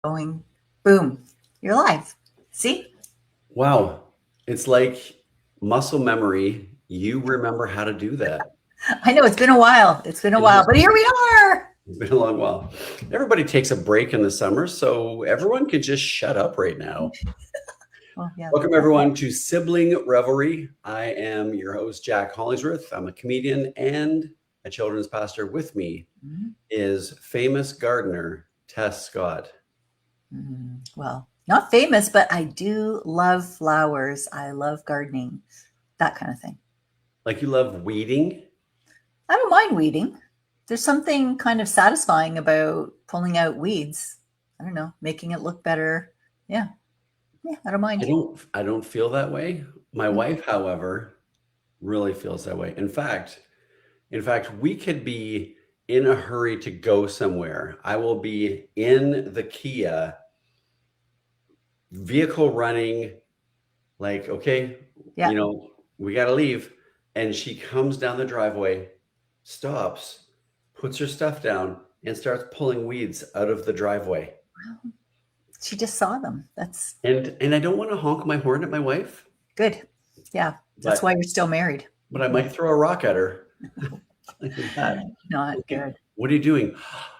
Going, boom, you're live. See? Wow. It's like muscle memory. You remember how to do that. I know it's been a while. It's been a It while, has but here we are. been a long while. Everybody takes a break in the summer, so everyone can just shut up right now. Well, yeah. Welcome, everyone, to Sibling Revelry. I am your host, Jack Hollingsworth. I'm a comedian and a children's pastor. With me Mhm. is famous gardener Tess Scott. Well, not famous, but I do love flowers. I love gardening, that kind of thing. Like, you love weeding? I don't mind weeding. There's something kind of satisfying about pulling out weeds. I don't know, making it look better. Yeah. Yeah, I don't I mind. don't feel that way. My wife, however, really feels that way. In fact, we could be in a hurry to go somewhere. I will be in the Kia, vehicle running, like, okay, Yeah. we got to leave. And she comes down the driveway, stops, puts her stuff down, and starts pulling weeds out of the driveway. Well, she just saw them. That's And I don't want to honk my horn at my wife, good. Yeah. That's why but you're still married. but I might throw a rock at her. Like that. Not Okay, good. what are you doing?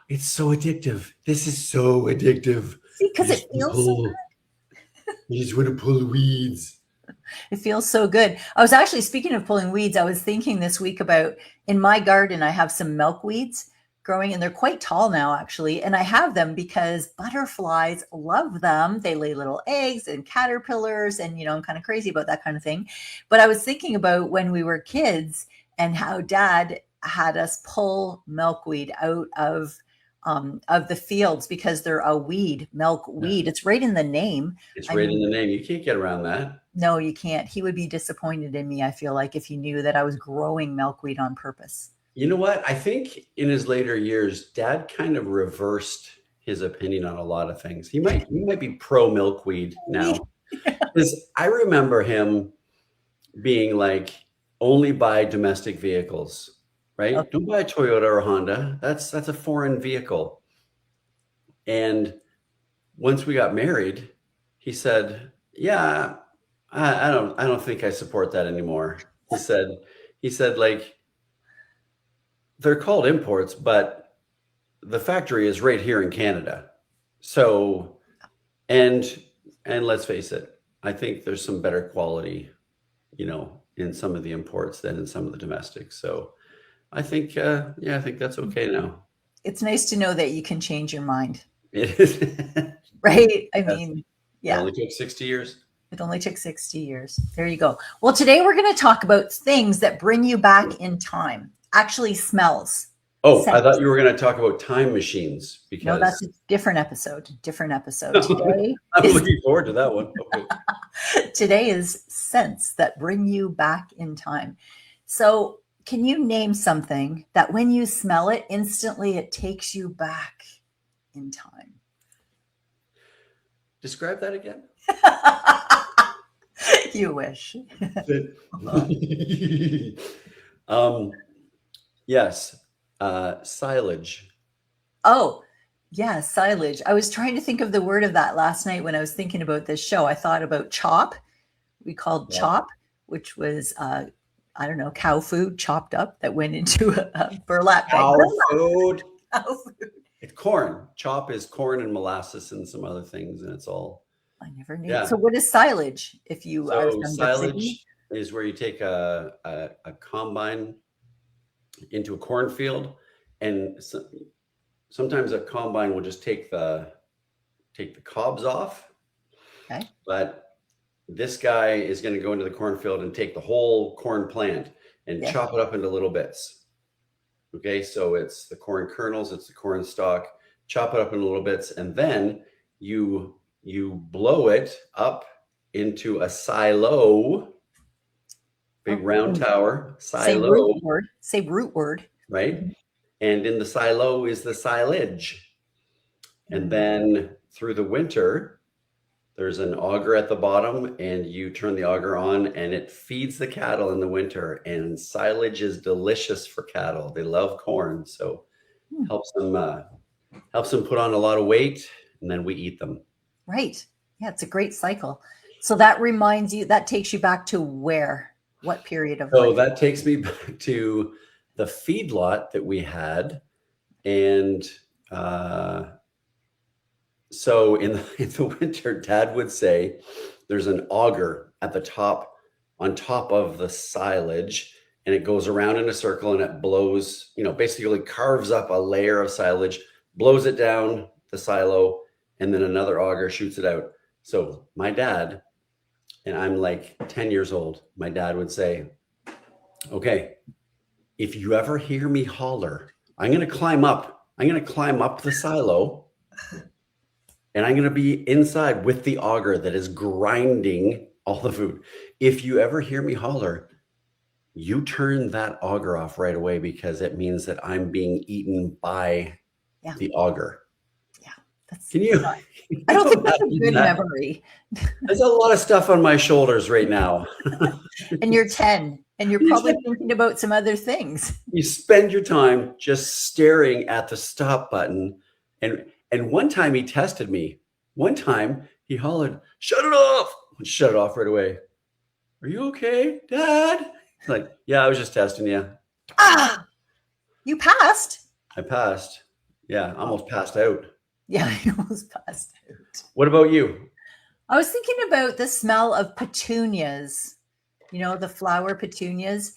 It's so addictive. This is so addictive. See, You because it just want to feels so pull. You just want to pull weeds. It feels so good. I was actually, speaking of pulling weeds, I was thinking this week about, in my garden, I have some milkweeds growing and they're quite tall now, actually. And I have them because butterflies love them. They lay little eggs and caterpillars, and, I'm kind of crazy about that kind of thing. But I was thinking about when we were kids and how dad had us pull milkweed out of the fields because they're a weed, Yeah, milkweed. It's right in the name. it's I right in mean, the name. You can't get around that. no, you can't. He would be disappointed in me, I feel like, if he knew that I was growing milkweed on purpose. You know what? I think in his later years, Dad kind of reversed his opinion on a lot of things. He might be pro milkweed now, because I remember him being like, only buy domestic vehicles, right? Okay. Don't buy a Toyota or a Honda. That's a foreign vehicle. And once we got married, he said, "Yeah, I don't think I support that anymore." He said, like, they're called imports, but the factory is right here in Canada. So, and and let's face it, I think there's some better quality, in some of the imports than in some of the domestics. So I think, yeah, I think that's okay now. It's nice to know that you can change your mind, It is. right? I Yes. mean, It yeah, only took 60 years. it only took 60 years. There you go. Well, today we're going to talk about things that bring you back in time. Actually, smells, Oh, I scents. thought you were going to talk about time machines No, that's because a different episode. Different episode. I'm looking forward to that one. Okay. Today is scents that bring you back in time. So, can you name something that when you smell it, instantly it takes you back in time? Describe that again. You wish. um, yes, silage. Oh, yeah, silage. I was trying to think of the word of that last night when I was thinking about this show. I thought about chop. We called Yeah. chop, which was, I don't know, cow food chopped up that went into a burlap bag. Cow food. Cow food. It's corn. Chop is corn and molasses and some other things, and it's all, I never knew. yeah. So, what is silage? If you are So from the city, silage is where you take a combine into a cornfield, and sometimes a combine will just take the cobs off, okay, but this guy is going to go into the cornfield and take the whole corn plant and yeah, chop it up into little bits. Okay, so it's the corn kernels, it's the corn stalk, chop it up into little bits, and then you blow it up into a silo, big round tower, say silo, root word. Say root word. right? And in the silo is the silage. And then through the winter, there's an auger at the bottom, and you turn the auger on, and it feeds the cattle in the winter. And silage is delicious for cattle. They love corn, so helps them put on a lot of weight and then we eat them. Right. Yeah, it's a great cycle. So that reminds you, that takes you back to where? What period of So life? that takes me back to the feedlot that we had. And so in the winter, Dad would say there's an auger at the top, on top of the silage, and it goes around in a circle and it blows, basically carves up a layer of silage, blows it down the silo, and then another auger shoots it out. So my dad, and I'm like 10 years old, my dad would say, okay, if you ever hear me holler, I'm going to climb up the silo, and I'm going to be inside with the auger that is grinding all the food. If you ever hear me holler, you turn that auger off right away, because it means that I'm being eaten by the auger. Yeah. Can you? I don't think that's a good memory. There's a lot of stuff on my shoulders right now. And you're 10, and you're probably thinking about some other things. You spend your time just staring at the stop button. And one time he tested me. One time he hollered, "Shut it off!" And shut it off right away. "Are you okay, Dad?" Like, "Yeah, I was just testing you." You passed? I passed. Yeah, almost passed out. Yeah, I almost passed out. What about you? I was thinking about the smell of petunias, the flower petunias,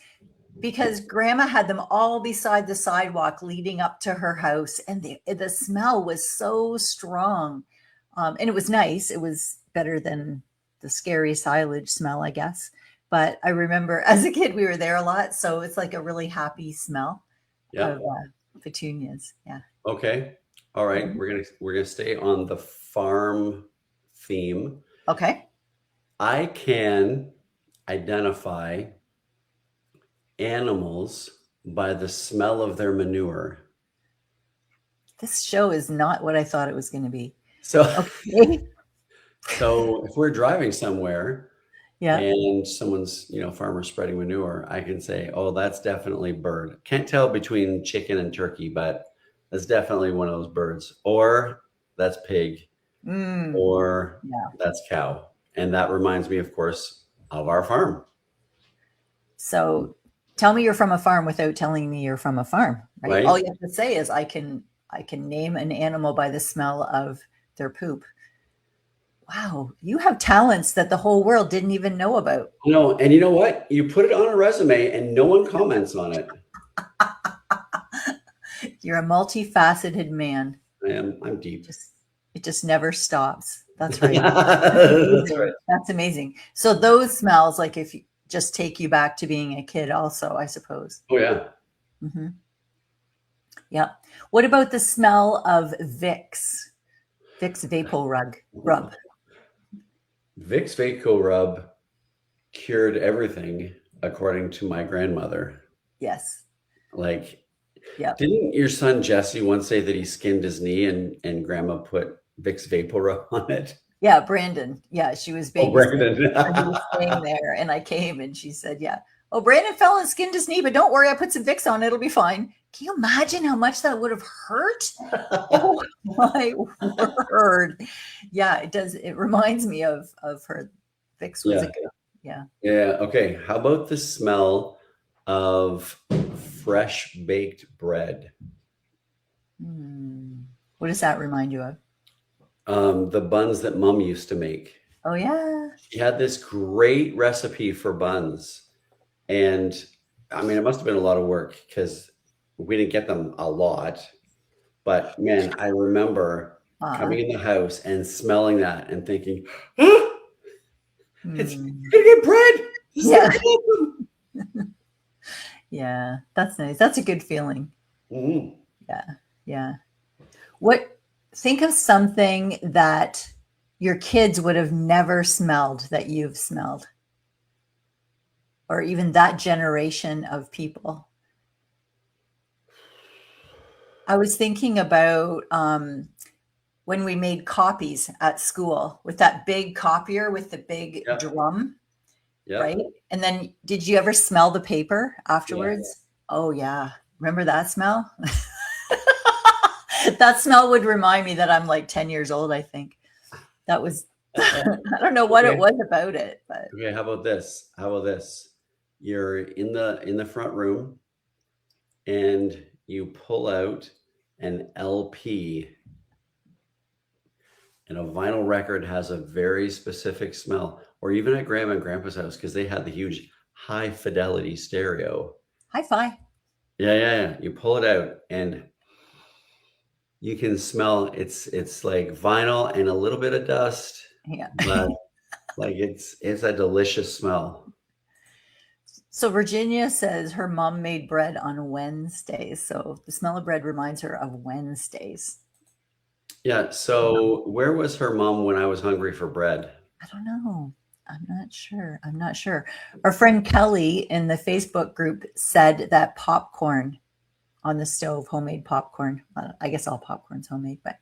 because Grandma had them all beside the sidewalk leading up to her house. And the smell was so strong. And it was nice. It was better than the scary silage smell, I guess. But I remember as a kid, we were there a lot. So it's like a really happy smell of petunias. Yeah. Okay. All right. We're gonna stay on the farm theme. Okay. I can identify animals by the smell of their manure. This show is not what I thought it was going to be. So, okay. So if we're driving somewhere, yeah, and someone's, farmer spreading manure, I can say, "Oh, that's definitely bird." Can't tell between chicken and turkey, but that's definitely one of those birds. Or that's pig, or that's cow. And that reminds me, of course, of our farm. So tell me you're from a farm without telling me you're from a farm, right? All you have to say is I can name an animal by the smell of their poop. Wow, you have talents that the whole world didn't even know about. No, and you know what? You put it on a resume and no one comments on it. You're a multifaceted man. I am. I'm deep. It just never stops. That's right. That's right. That's amazing. So those smells, like if you just take you back to being a kid also, I suppose. Oh, yeah. Mm-hmm. Yeah. What about the smell of Vicks? Vicks VapoRub. Vicks VapoRub cured everything, according to my grandmother. Yes. Like, didn't your son Jesse once say that he skinned his knee and grandma put Vicks VapoRub on it? Yeah, Brandon. Yeah, she was babysitting. Oh, Brandon. He was staying there, and I came, and she said, "Yeah, oh, Brandon fell and skinned his knee, but don't worry, I put some Vicks on. It'll be fine." Can you imagine how much that would have hurt? Oh my word! Yeah, it does. It reminds me of her. Vicks was a good. Yeah. Yeah. Okay. How about the smell of fresh baked bread? What does that remind you of? The buns that Mom used to make. Oh yeah. She had this great recipe for buns, and I mean, it must have been a lot of work because we didn't get them a lot. But man, I remember coming in the house and smelling that and thinking, it's gonna get bread. Yeah. Yeah, that's nice. That's a good feeling. Mm-hmm. Yeah. Think of something that your kids would have never smelled that you've smelled, or even that generation of people. I was thinking about when we made copies at school with that big copier with the big drum, right? And then did you ever smell the paper afterwards? Yeah. Oh, yeah. Remember that smell? That smell would remind me that I'm like 10 years old, I think. That was, I don't know what it was about it, but Okay, how about this? You're in the front room and you pull out an LP, and a vinyl record has a very specific smell, or even at grandma and grandpa's house, because they had the huge high fidelity stereo. hi-fi. Yeah. You pull it out and you can smell it's like vinyl and a little bit of dust, Yeah. but like it's a delicious smell. So Virginia says her mom made bread on Wednesdays. So the smell of bread reminds her of Wednesdays. Yeah. So where was her mom when I was hungry for bread? I don't know. I'm not sure. Our friend Kelly in the Facebook group said that popcorn on the stove, homemade popcorn. I guess all popcorn's homemade, but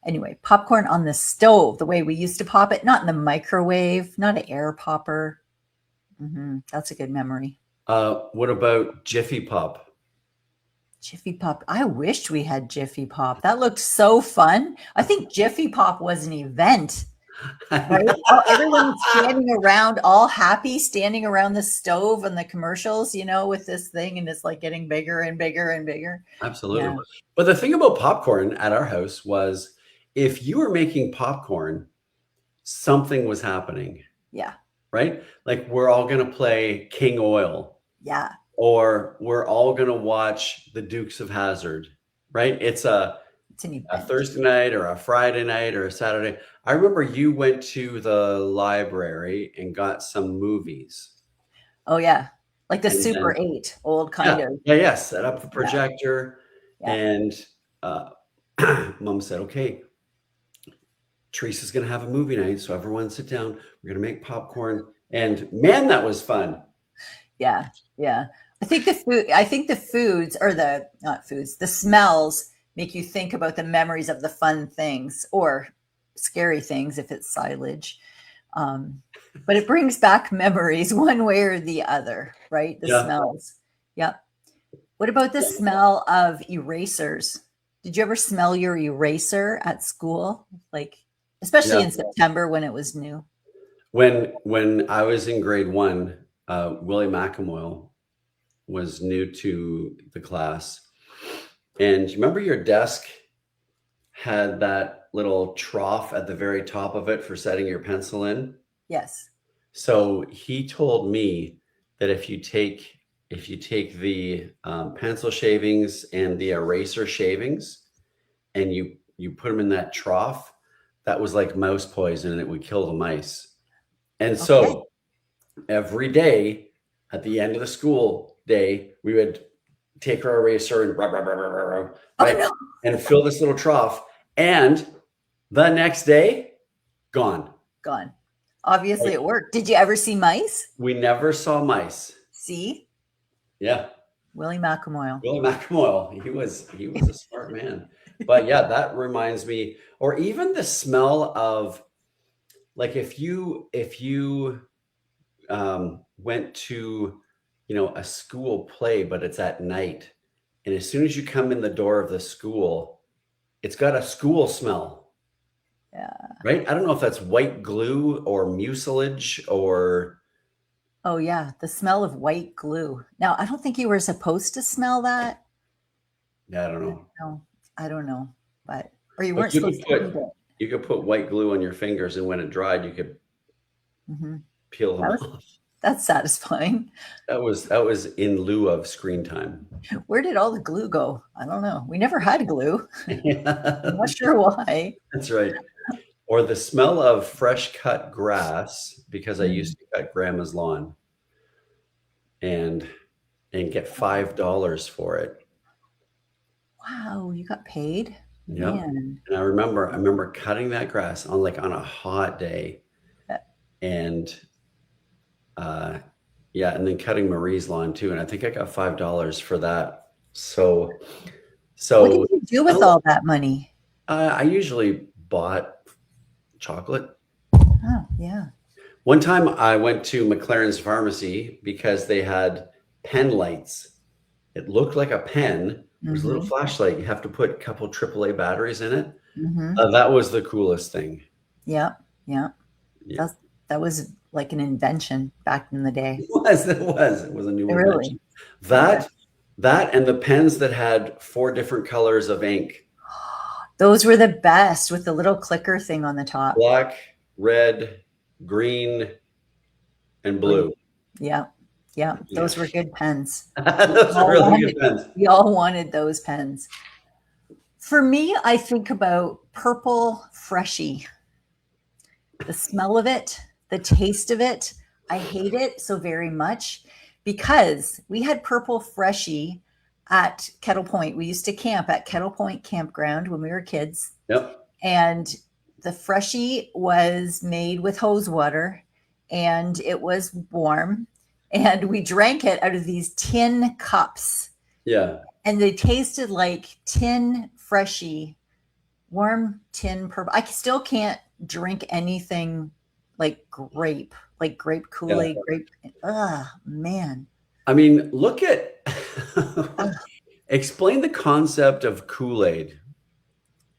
anyway, popcorn on the stove, the way we used to pop it, not in the microwave, not an air popper. That's a good memory. What about Jiffy Pop? Jiffy Pop. I wished we had Jiffy Pop. That looked so fun. I think Jiffy Pop was an event. Right? Everyone's standing around, all happy, standing around the stove and the commercials, with this thing, and it's like getting bigger and bigger and bigger. Absolutely. Yeah. But the thing about popcorn at our house was if you were making popcorn, something was happening. Yeah. Right? Like we're all going to play King Oil. Yeah. Or we're all going to watch the Dukes of Hazzard. Right? It's a Thursday night or a Friday night or a Saturday. I remember you went to the library and got some movies. Oh, yeah. Like the Super 8, old kind of. Yeah. Set up the projector. Yeah. And Mom said, okay, Teresa's going to have a movie night. So everyone sit down. We're going to make popcorn. And man, that was fun. Yeah. I think the foods, or the smells make you think about the memories of the fun things or scary things if it's silage. But it brings back memories one way or the other, right? The smells. Yep. What about the smell of erasers? Did you ever smell your eraser at school? Like, especially in September when it was new? When I was in grade 1, Willie McAmoyle was new to the class. And you remember your desk had that little trough at the very top of it for setting your pencil in? Yes. So he told me that if you take the pencil shavings and the eraser shavings and you put them in that trough, that was like mouse poison and it would kill the mice. And so every day at the end of the school day, we would take our eraser and and fill this little trough. And the next day, gone. Obviously it worked. Did you ever see mice? We never saw mice. See? Yeah. Willie McAmoyle. He was a smart man. But yeah, that reminds me, or even the smell of, like, if you went to, a school play, but it's at night, and as soon as you come in the door of the school, it's got a school smell. Yeah. Right? I don't know if that's white glue or mucilage or. Oh yeah, the smell of white glue. Now, I don't think you were supposed to smell that. Yeah, I don't know. No, I don't know, or you weren't supposed to eat it. You could put white glue on your fingers, and when it dried, you could peel them off. That's satisfying. That was in lieu of screen time. Where did all the glue go? I don't know. We never had glue. I'm not sure why. That's right. Or the smell of fresh cut grass, because I used to cut grandma's lawn and get $5 for it. Wow, you got paid? Yeah. And I remember cutting that grass on a hot day. And and then cutting Marie's lawn too. And I think I got $5 for that. So what did you do with all that money? I usually bought chocolate. Oh, yeah. One time I went to McLaren's pharmacy because they had pen lights. It looked like a pen, It was a little flashlight. You have to put a couple AAA batteries in it. Mm-hmm. That was the coolest thing. Yeah. Yeah. Yeah. That was like an invention back in the day. It was a new Really? invention. That and the pens that had 4 different colors of ink. Those were the best with the little clicker thing on the top. Black, red, green, and blue. Yeah. Yeah. Those were good pens. Those are really good pens. We all wanted those pens. For me, I think about purple Freshie. The smell of it, the taste of it, I hate it so very much because we had purple Freshie at Kettle Point. We used to camp at Kettle Point Campground when we were kids. Yep. And the Freshie was made with hose water and it was warm. And we drank it out of these tin cups. Yeah. And they tasted like tin Freshie, warm tin purple. I still can't drink anything like grape Kool-Aid, grape. Man. I mean, look at explain the concept of Kool-Aid,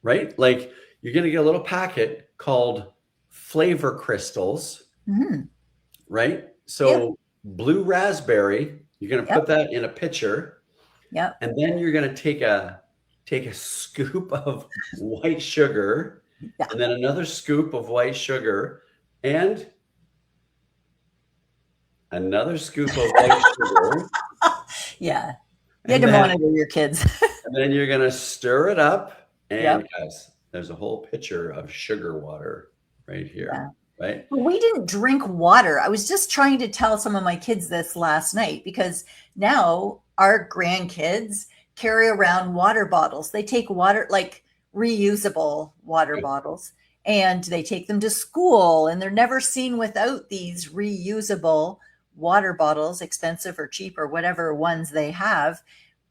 right? Like you're going to get a little packet called flavor crystals, right? So blue raspberry, you're going to put that in a pitcher. Yep. And then you're going to take a scoop of white sugar and then another scoop of white sugar and another scoop of white sugar. Yeah. You had to monitor your kids. And then you're going to stir it up. And guys, there's a whole pitcher of sugar water right here. Yeah. Right. But we didn't drink water. I was just trying to tell some of my kids this last night because now our grandkids carry around water bottles. They take water, like reusable water bottles, and they take them to school and they're never seen without these reusable water bottles, expensive or cheap or whatever ones they have.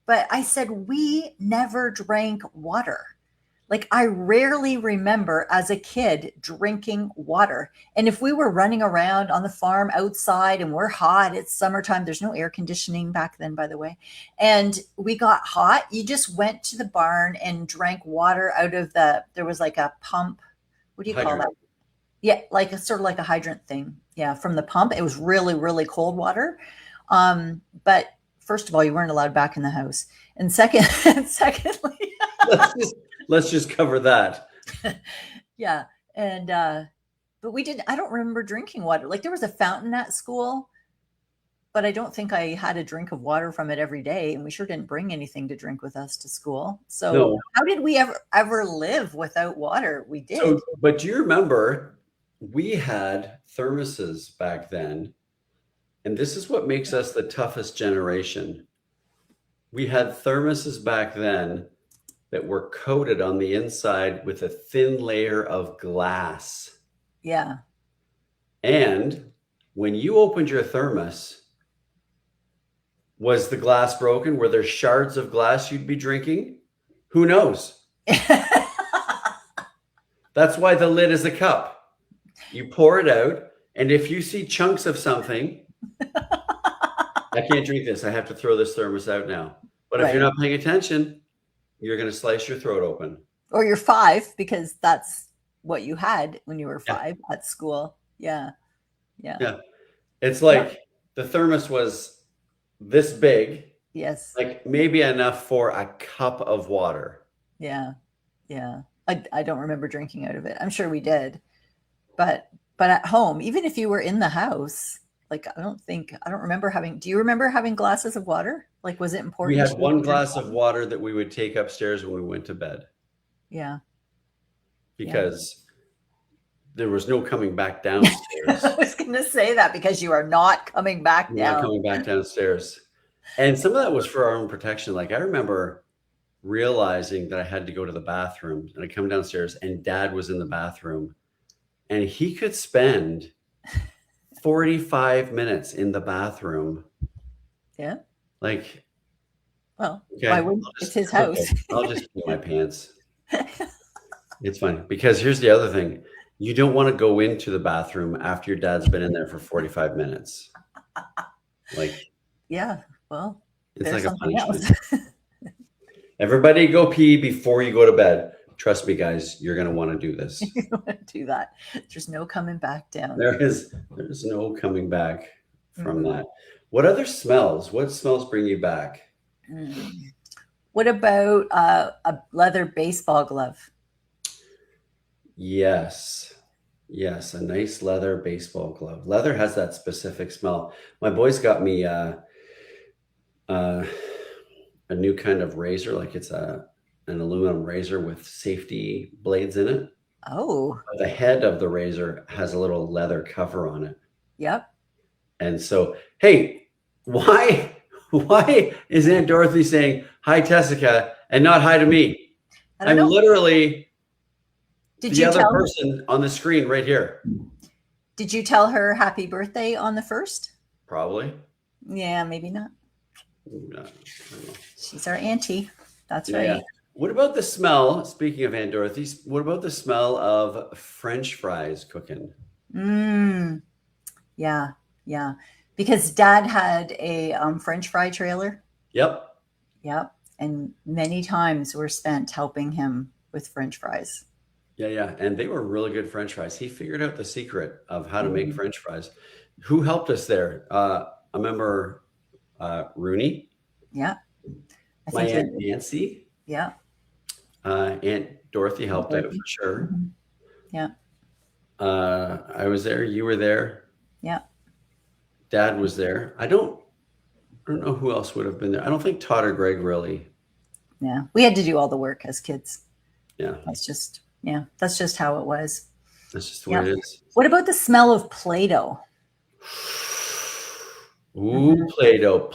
But I said, we never drank water. Like I rarely remember as a kid drinking water. And if we were running around on the farm outside and we're hot, it's summertime, there's no air conditioning back then, by the way. And we got hot, you just went to the barn and drank water out of there was like a pump. What do you call that? Yeah, like sort of like a hydrant thing. Yeah, from the pump. It was really, really cold water. But first of all, you weren't allowed back in the house. And secondly, let's just cover that. Yeah. And, but I don't remember drinking water. Like there was a fountain at school, but I don't think I had a drink of water from it every day. And we sure didn't bring anything to drink with us to school. So how did we ever live without water? We did. So, but do you remember we had thermoses back then? And this is what makes us the toughest generation. We had thermoses back then that were coated on the inside with a thin layer of glass. Yeah. And when you opened your thermos, was the glass broken? Were there shards of glass you'd be drinking? Who knows? That's why the lid is a cup. You pour it out, and if you see chunks of something, I can't drink this. I have to throw this thermos out now. But if you're not paying attention, you're going to slice your throat open. Or you're 5 because that's what you had when you were 5 at school. Yeah. Yeah. Yeah. It's like the thermos was this big. Yes. Like maybe enough for a cup of water. Yeah. Yeah. I don't remember drinking out of it. I'm sure we did. But at home, even if you were in the house, like I don't remember do you remember having glasses of water? Like, was it important? We had one glass of water that we would take upstairs when we went to bed. Yeah. Because there was no coming back downstairs. I was going to say that because you are not coming back down. Not coming back downstairs. And some of that was for our own protection. Like I remember realizing that I had to go to the bathroom and I come downstairs and Dad was in the bathroom and he could spend 45 minutes in the bathroom. Yeah. Like, well, why wouldn't it's his house? Okay, I'll just pee my pants. It's fine because here's the other thing. You don't want to go into the bathroom after your dad's been in there for 45 minutes. Like, yeah, well, it's like a punishment. Everybody go pee before you go to bed. Trust me, guys, you're going to want to do this. You don't want to do that. There's no coming back down. There's no coming back from that. What other smells? What smells bring you back? What about a leather baseball glove? Yes. Yes, a nice leather baseball glove. Leather has that specific smell. My boys got me a new kind of razor, like it's an aluminum razor with safety blades in it. Oh. The head of the razor has a little leather cover on it. Yep. And so, hey, why is Aunt Dorothy saying hi, Tessica, and not hi to me? I'm literally the other person on the screen right here. Did you tell her happy birthday on the 1st? Probably. Yeah, maybe not. No, I don't know. She's our auntie. That's right. Yeah. What about the smell? Speaking of Aunt Dorothy, what about the smell of French fries cooking? Yeah. Yeah. Because Dad had a French fry trailer. Yep. And many times were spent helping him with French fries. Yeah. And they were really good French fries. He figured out the secret of how to make French fries. Who helped us there? I remember Rooney. Yeah. My Aunt Nancy. Yeah. Aunt Dorothy helped out for sure. Yeah. I was there. You were there. Yeah. Dad was there. I don't know who else would have been there. I don't think Todd or Greg really. Yeah. We had to do all the work as kids. Yeah. That's just how it was. That's just the way it is. What about the smell of Play-Doh? Ooh, Play-Doh.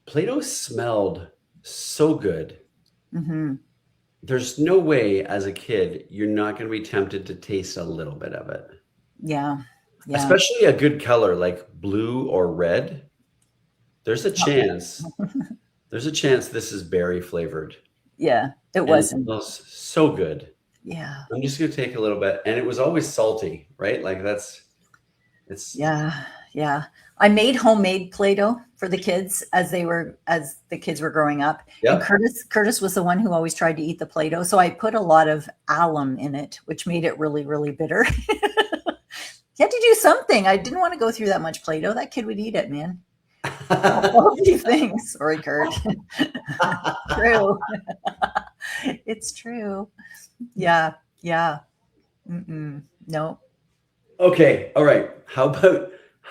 Play-Doh smelled so good. There's no way as a kid you're not going to be tempted to taste a little bit of it. Yeah. Especially a good color like blue or red. There's a chance. There's a chance this is berry flavored. Yeah, it wasn't. It smells so good. Yeah. I'm just going to take a little bit. And it was always salty, right? Like it's. Yeah. I made homemade Play-Doh for the kids as the kids were growing up. Yep. And Curtis was the one who always tried to eat the Play-Doh. So I put a lot of alum in it, which made it really, really bitter. You had to do something. I didn't want to go through that much Play-Doh. That kid would eat it, man. All these things. Sorry, Kurt. True. It's true. Yeah. No. Okay. All right. How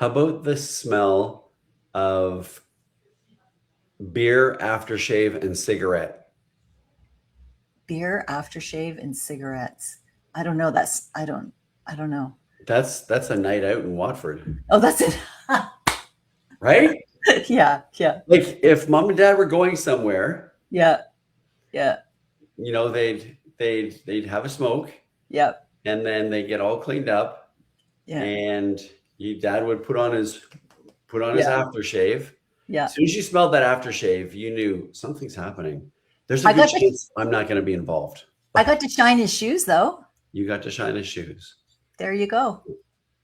about the smell of beer, aftershave, and cigarette? Beer, aftershave, and cigarettes. I don't know. I don't know. That's a night out in Watford. Oh, that's it. Right? Yeah. Like if mom and dad were going somewhere. Yeah. You know, they'd have a smoke. Yep. And then they get all cleaned up. Yeah. And dad would put on his aftershave. Yeah. As soon as you smelled that aftershave, you knew something's happening. There's a good chance I'm not going to be involved. I got to shine his shoes though. You got to shine his shoes. There you go.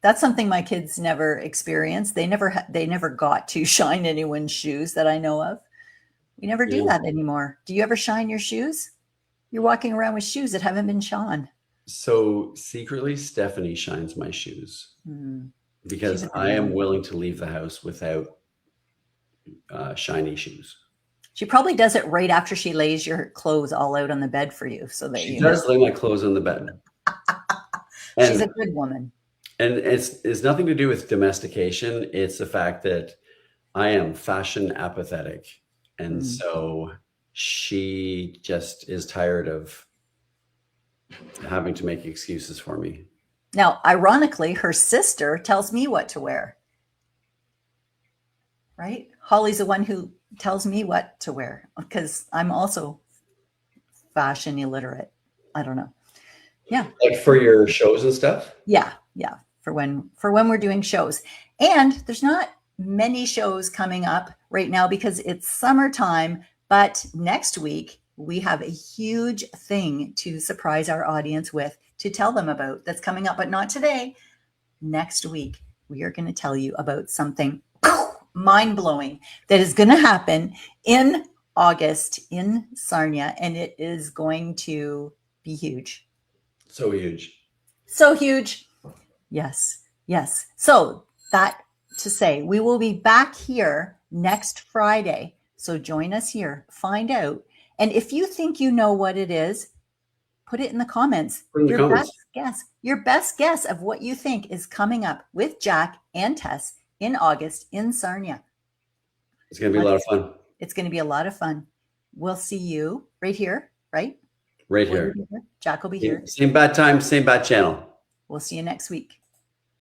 That's something my kids never experienced. They never got to shine anyone's shoes that I know of. We never do that anymore. Do you ever shine your shoes? You're walking around with shoes that haven't been shone. So secretly, Stephanie shines my shoes because I am willing to leave the house without shiny shoes. She probably does it right after she lays your clothes all out on the bed for you. So that she does lay my clothes on the bed. She's a good woman. And it's nothing to do with domestication. It's the fact that I am fashion apathetic. And so she just is tired of having to make excuses for me. Now, ironically, her sister tells me what to wear. Right? Holly's the one who tells me what to wear because I'm also fashion illiterate. I don't know. Yeah. Like for your shows and stuff? Yeah. For when we're doing shows. And there's not many shows coming up right now because it's summertime, but next week we have a huge thing to surprise our audience with, to tell them about, that's coming up, but not today. Next week, we are going to tell you about something mind-blowing that is going to happen in August in Sarnia, and it is going to be huge. So huge. So huge. Yes. Yes. So that to say, we will be back here next Friday. So join us here, find out. And if you think you know what it is, put it in the comments. Put in the comments. Your best guess of what you think is coming up with Jack and Tess in August in Sarnia. It's going to be a lot of fun. It's going to be a lot of fun. We'll see you right here, right? Right here. Jack will be here. Same bad time, same bad channel. We'll see you next week.